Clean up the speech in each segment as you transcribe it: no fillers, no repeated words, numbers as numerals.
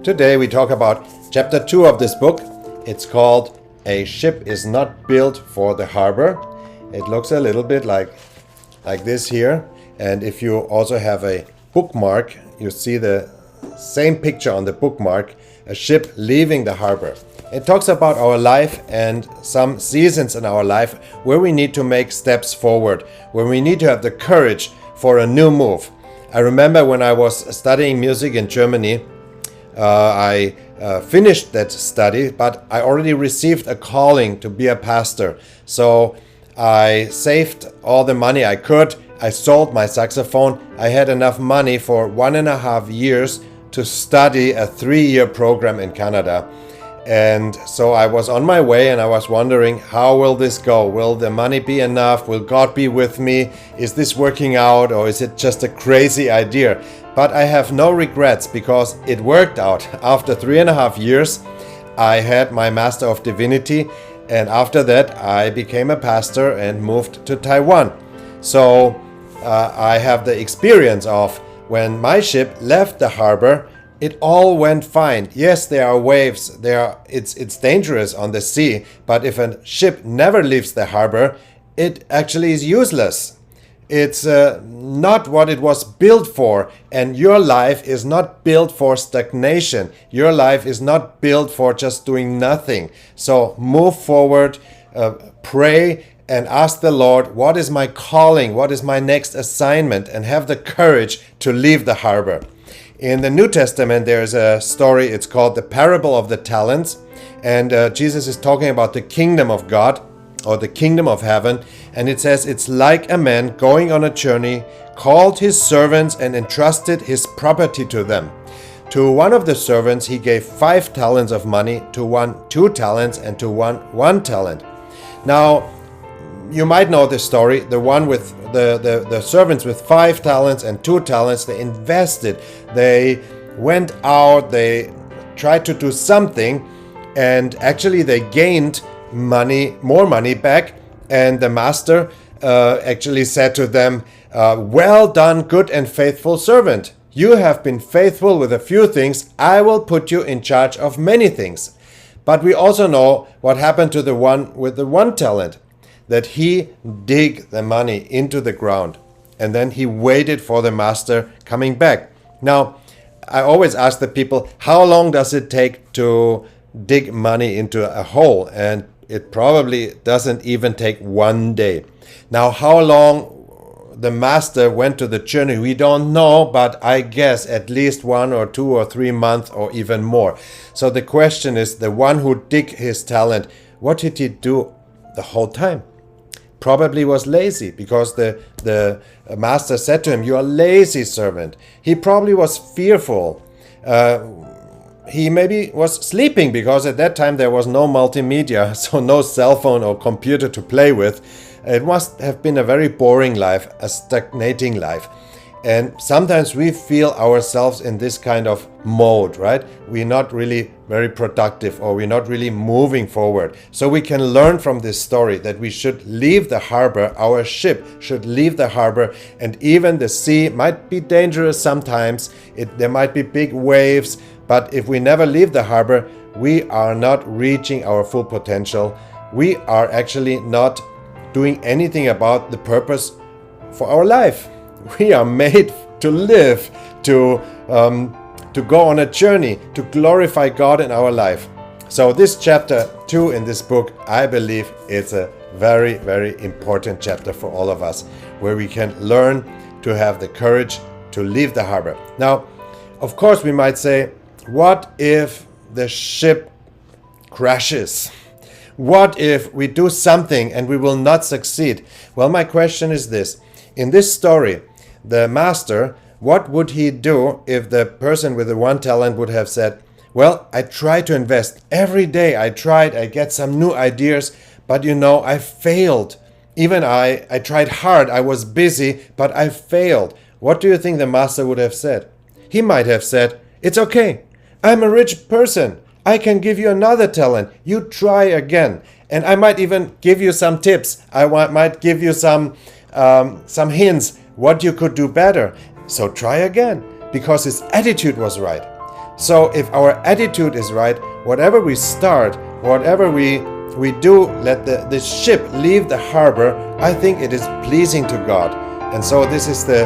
Today we talk about chapter 2 of this book. It's called A Ship is Not Built for the Harbor. It looks a little bit like this here. And if you also have a bookmark, you see the same picture on the bookmark, a ship leaving the harbor. It talks about our life and some seasons in our life where we need to make steps forward, where we need to have the courage for a new move. I remember when I was studying music in Germany, I finished that study, but I already received a calling to be a pastor. So I saved all the money I could. I sold my saxophone. I had enough money for 1.5 years to study a 3-year program in Canada. And so I was on my way and I was wondering, how will this go? Will the money be enough? Will God be with me? Is this working out, or is it just a crazy idea? But I have no regrets because it worked out. After 3.5 years, I had my Master of Divinity, and after that I became a pastor and moved to Taiwan. So I have the experience of when my ship left the harbor, it all went fine. Yes, there are waves. It's dangerous on the sea, but if a ship never leaves the harbor, it actually is useless. It's not what it was built for, and your life is not built for stagnation. Your life is not built for just doing nothing. So move forward, pray, and ask the Lord, what is my calling? What is my next assignment? And have the courage to leave the harbor. In the New Testament, there's a story. It's called the Parable of the Talents. And Jesus is talking about the kingdom of God, or the kingdom of heaven. And it says, it's like a man going on a journey, called his servants and entrusted his property to them. To one of the servants, he gave 5 talents of money, to one 2 talents, and to one 1 talent. Now, you might know the story. The one with the servants with 5 talents and 2 talents, they invested. They went out, they tried to do something, and actually they gained more money back. And the master actually said to them, well done, good and faithful servant. You have been faithful with a few things. I will put you in charge of many things. But we also know what happened to the one with the 1 talent, that he dig the money into the ground and then he waited for the master coming back. Now, I always ask the people, how long does it take to dig money into a hole? And it probably doesn't even take 1 day. Now, how long the master went to the journey, we don't know, but I guess at least 1 or 2 or 3 months or even more. So the question is, the one who dig his talent, what did he do the whole time? Probably was lazy, because the master said to him, you are lazy servant. He probably was fearful. He maybe was sleeping, because at that time there was no multimedia, so no cell phone or computer to play with. It must have been a very boring life, a stagnating life. And sometimes we feel ourselves in this kind of mode, right? We're not really very productive, or we're not really moving forward. So we can learn from this story that we should leave the harbor. Our ship should leave the harbor, and even the sea might be dangerous sometimes. There might be big waves, but if we never leave the harbor, we are not reaching our full potential. We are actually not doing anything about the purpose for our life. We are made to live, to go on a journey, to glorify God in our life. So this chapter 2 in this book, I believe it's a very, very important chapter for all of us, where we can learn to have the courage to leave the harbor. Now, of course, we might say, what if the ship crashes? What if we do something and we will not succeed? Well, my question is this. In this story, the master, what would he do if the person with the 1 talent would have said, well, I tried to invest every day. I get some new ideas, but I failed. Even I tried hard. I was busy, but I failed. What do you think the master would have said? He might have said, it's okay. I'm a rich person. I can give you another talent. You try again. And I might even give you some tips. I might give you some hints what you could do better. So try again, because his attitude was right. So if our attitude is right, whatever we start, whatever we do, let the ship leave the harbor, I think it is pleasing to God. And so this is the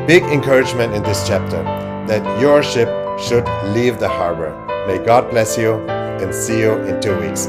big encouragement in this chapter, that your ship should leave the harbor. May God bless you, and see you in 2 weeks.